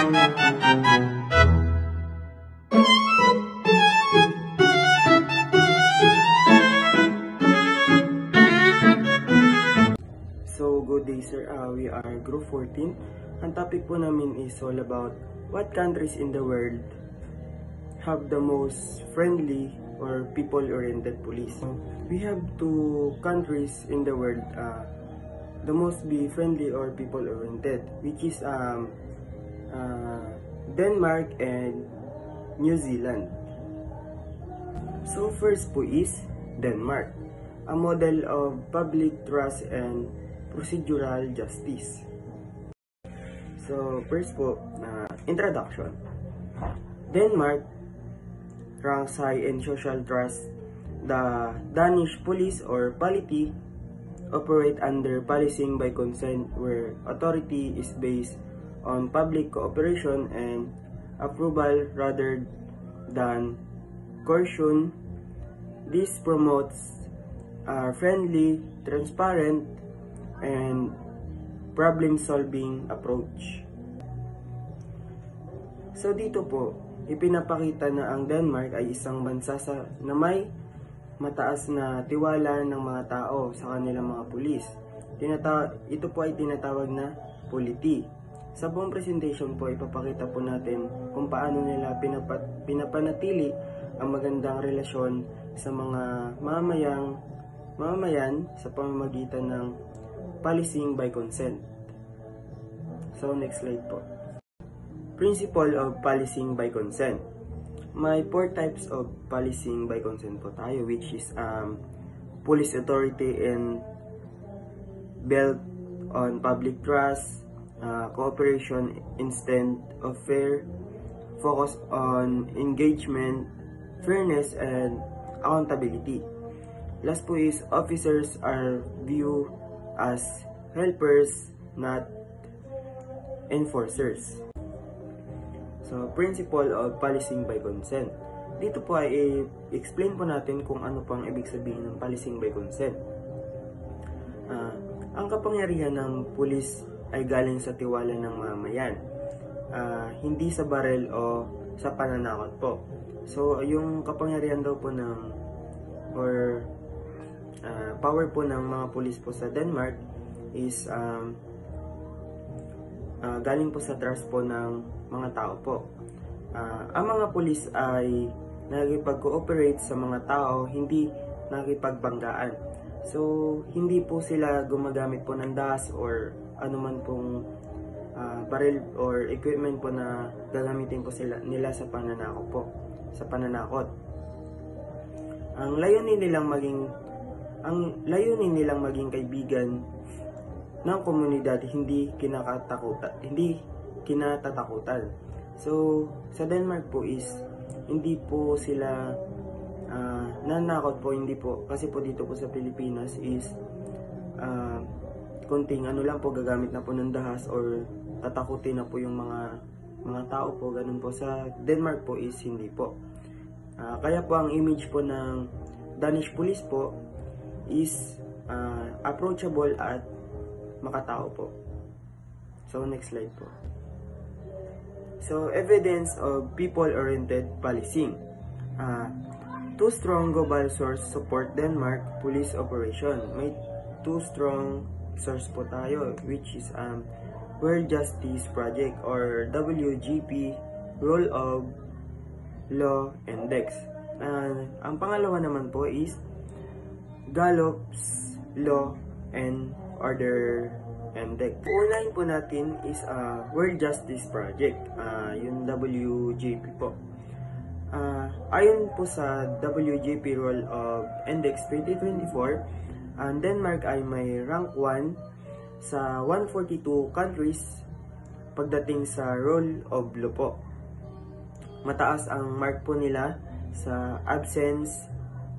So, good day sir, we are group 14. Ang topic po namin is all about what countries in the world have the most friendly or people-oriented police. We have two countries in the world the most be friendly or people-oriented, which is Denmark and New Zealand. So first po is Denmark, a model of public trust and procedural justice. So first po, introduction. Denmark ranks high in social trust. The Danish police or polity operate under policing by consent, where authority is based on public cooperation and approval rather than coercion. This promotes a friendly, transparent, and problem-solving approach. So dito po, ipinapakita na ang Denmark ay isang bansa na may mataas na tiwala ng mga tao sa kanilang mga pulis. Ito po ay tinatawag na polity. Sa buong presentation po, ipapakita po natin kung paano nila pinapanatili ang magandang relasyon sa mga mamamayan sa pamamagitan ng policing by consent. So next slide po. Principle of policing by consent. May 4 types of policing by consent po tayo, which is police authority and built on public trust, cooperation instead of fear, focus on engagement, fairness, and accountability. Last po is officers are viewed as helpers, not enforcers. So, principle of policing by consent. Dito po ay i-explain po natin kung ano pang ibig sabihin ng policing by consent. Ang kapangyarihan ng pulis ay galing sa tiwala ng mamamayan, hindi sa barel o sa pananakot po. So, yung kapangyarihan daw po power po ng mga pulis po sa Denmark is galing po sa trust po ng mga tao po. Ang mga pulis ay nakikipag-cooperate sa mga tao, hindi nakikipagbanggaan. So, hindi po sila gumagamit po ng dahas or anuman pong baril or equipment po na gagamitin po nila sa pananakot. Ang layunin nilang maging kaibigan ng komunidad, hindi kinatatakutan. So, sa Denmark po is hindi po sila nanakot po, hindi po. Kasi po dito po sa Pilipinas is kunting ano lang po, gagamit na po ng dahas or tatakutin na po yung mga tao po. Ganun po. Sa Denmark po is hindi po. Kaya po ang image po ng Danish police po is approachable at makatao po. So, next slide po. So, evidence of people-oriented policing. 2 strong global source support Denmark police operation. May 2 strong source po tayo, which is World Justice Project or WGP, Rule of Law Index. Ang pangalawa naman po is Gallup's Law and Order Index. Unahin po natin is World Justice Project, yung WJP po. Ayon po sa WJP Rule of Index 2024, ang Denmark ay may rank 1 sa 142 countries pagdating sa rule of law po. Mataas ang mark po nila sa absence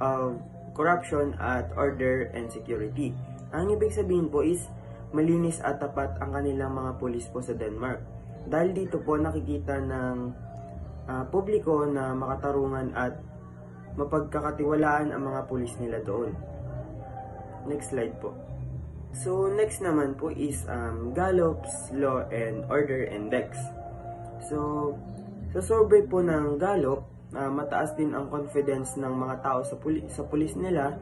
of corruption at order and security. Ang ibig sabihin po is malinis at tapat ang kanilang mga pulis po sa Denmark. Dahil dito po nakikita ng publiko na makatarungan at mapagkakatiwalaan ang mga pulis nila doon. Next slide po. So next naman po is Gallup's Law and Order Index. So, sa survey po ng Gallup, mataas din ang confidence ng mga tao sa pulis nila.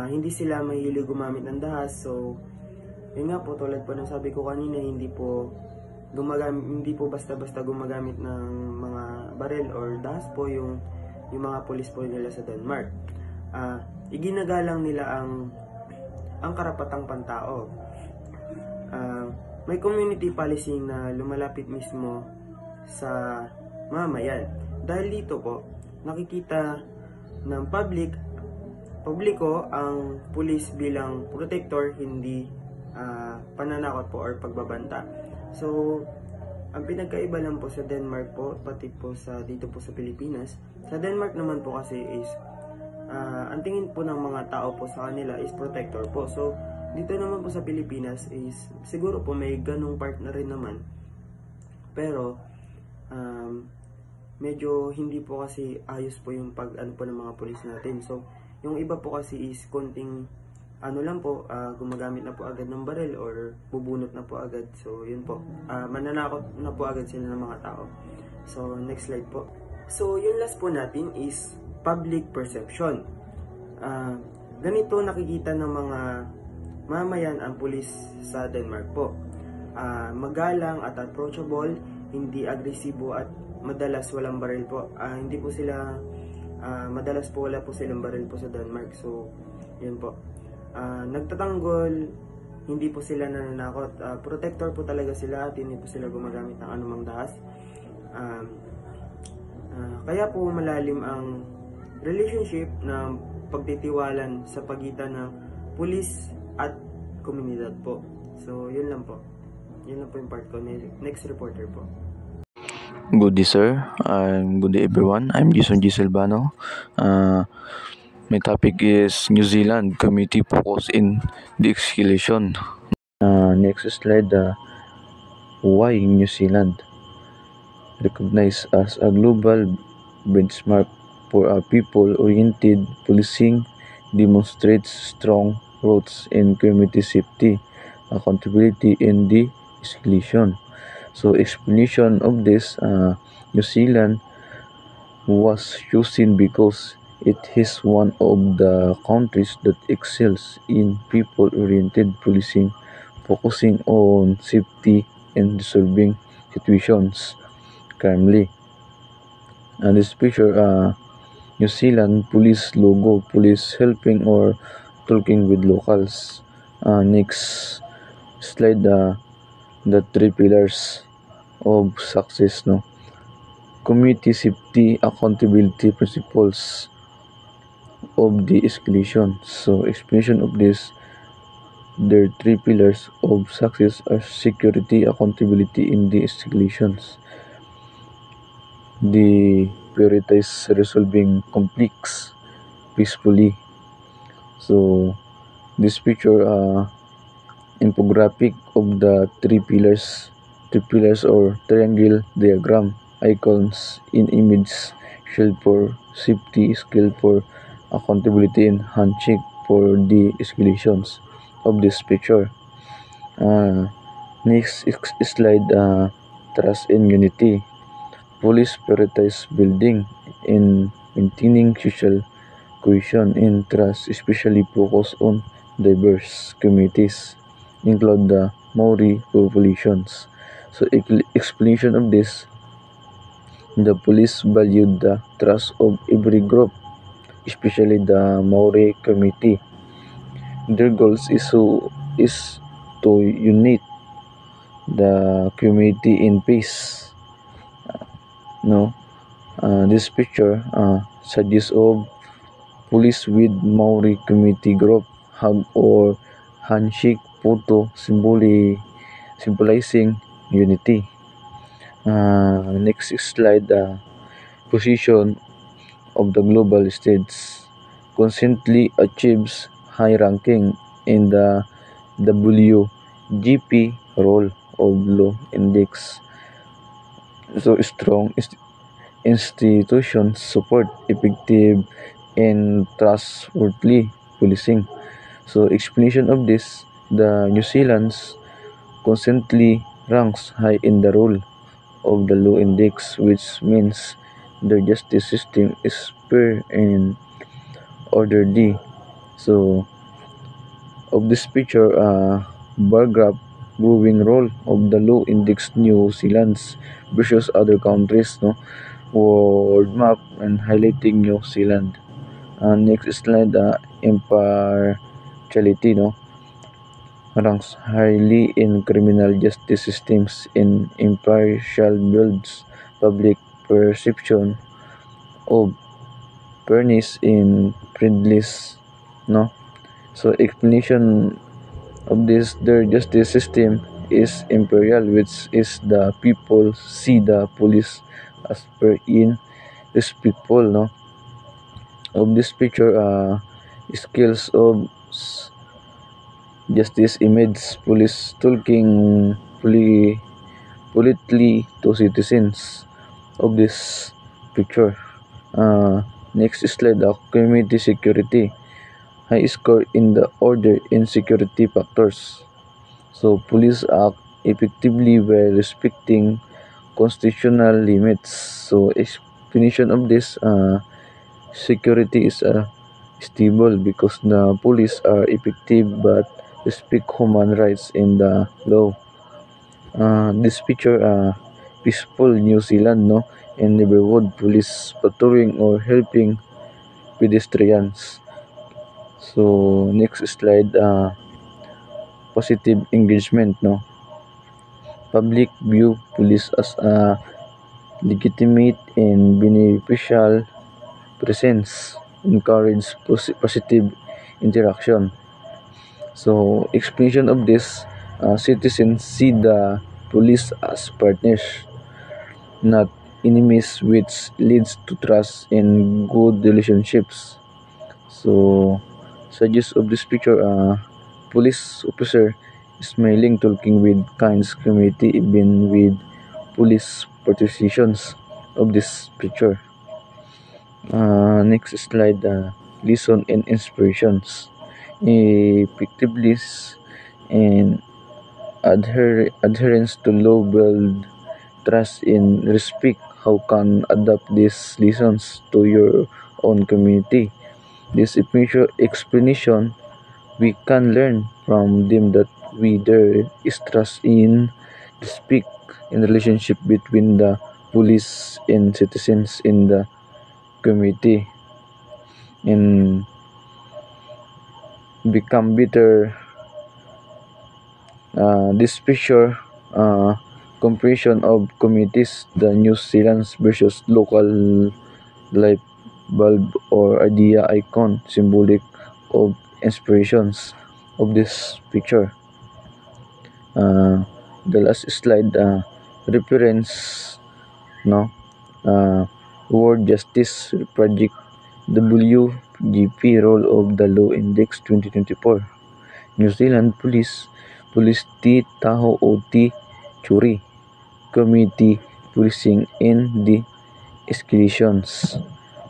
Hindi sila mahilig gumamit ng dahas. So, yun nga po, tulad po ng sabi ko kanina, hindi po basta-basta gumagamit ng mga baril or dahas po yung mga pulis po nila sa Denmark. Iginagalang nila ang karapatang pantao. May community policing na lumalapit mismo sa mamayan. Dahil dito po, nakikita ng publiko ang pulis bilang protector, hindi pananakot po or pagbabanta. So, ang pinagkaiba lang po sa Denmark po, pati po dito po sa Pilipinas, sa Denmark naman po kasi is, ang tingin po ng mga tao po sa kanila is protector po. So, dito naman po sa Pilipinas is, siguro po may ganung part na rin naman. Pero, medyo hindi po kasi ayos po yung pag-ano po ng mga pulis natin. So, yung iba po kasi is konting lang po, gumagamit na po agad ng baril or bubunot na po agad. So, yun po. Mananakot na po agad sila ng mga tao. So, next slide po. So, yung last po natin is public perception. Ganito nakikita ng mga mamayan ang pulis sa Denmark po. Magalang at approachable, hindi agresibo at madalas walang baril po. Hindi po sila, madalas po wala po silang baril po sa Denmark. So, yun po. Nagtatanggol, hindi po sila nananakot. Protector po talaga sila at hindi po sila gumagamit ng anumang dahas. Kaya po malalim ang relationship na pagtitiwalan sa pagitan ng pulis at komunidad po. So, yun lang po. Yun lang po yung part ko. Next reporter po. Good day, sir. Good day, everyone. I'm Jason G. Silvano. My topic is New Zealand community focus in de-escalation. Next slide. Why New Zealand recognized as a global benchmark for a people-oriented policing demonstrates strong roots in community safety, accountability, and de-escalation. So, explanation of this, New Zealand was chosen because it is one of the countries that excels in people-oriented policing, focusing on safety and resolving situations calmly. And this picture, New Zealand police logo, police helping or talking with locals. Next slide, the three pillars of success, no? Community safety, accountability, principles of de-escalation. So, explanation of this, their three pillars of success are security, accountability, and de-escalations. They prioritize resolving conflicts peacefully. So, this picture, infographic of the three pillars or triangle diagram, icons in image, shield for safety, skill for accountability, and handshake for the escalations of this picture. Next slide, trust and unity. Police prioritize building and maintaining social cohesion and trust, especially focus on diverse communities, include the Maori populations. So, explanation of this, the police valued the trust of every group, especially the Maori community. Their goals is to unite the community in peace. This picture suggests of police with Maori community group hug or handshake photo symbolizing unity. Next slide, position of the global states constantly achieves high ranking in the WGP role of law index. So, strong institutions support effective and trustworthy policing. So, explanation of this, the New Zealand's constantly ranks high in the role of the law index, which means their justice system is fair and orderly. So, of this picture, bar graph growing role of the law index New Zealand's versus other countries, no? World map and highlighting New Zealand. Next slide, impartiality, no? Ranks highly in criminal justice systems in impartial builds public perception of fairness in friendlies, no? So explanation of this their justice system is imperial, which is the people see the police as per in respectful, no? Of this picture, skills of justice image police talking politely to citizens of this picture. Next slide, community security. High score in the order in security factors. So police act effectively while respecting constitutional limits. So explanation of this, security is stable because the police are effective but respect human rights in the law. This picture, peaceful New Zealand, no, and neighborhood police patrolling or helping pedestrians. So next slide, positive engagement, no. Public view police as a legitimate and beneficial presence, encourage positive interaction. So explanation of this, citizens see the police as partners, not enemies, which leads to trust and good relationships. So suggest of this picture, police officer smiling talking with kind community even with police participations of this picture. Next slide, lesson and inspirations. Effectiveness and adherence to law build trust and respect. How can adapt these lessons to your own community? This explanation we can learn from them that there is trust in respect in relationship between the police and citizens in the community and become better. This picture, comparison of communities, the New Zealand's versus local light bulb or idea icon, symbolic of inspirations of this picture. The last slide, reference, no, World Justice Project WGP role of the Law Index 2024. New Zealand Police T Taho OT Churi Community Policing in the escalations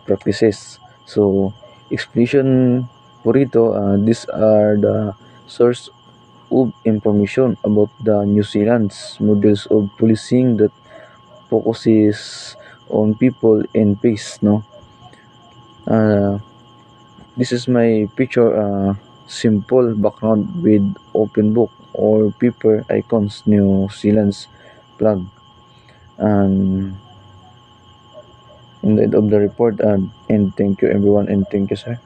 practices. So explanation for ito, these are the source of information about the New Zealand's models of policing that focuses on people and peace, no. This is my picture, simple background with open book or paper icons, New Zealand's flag, and in the end of the report, and thank you everyone, and thank you sir.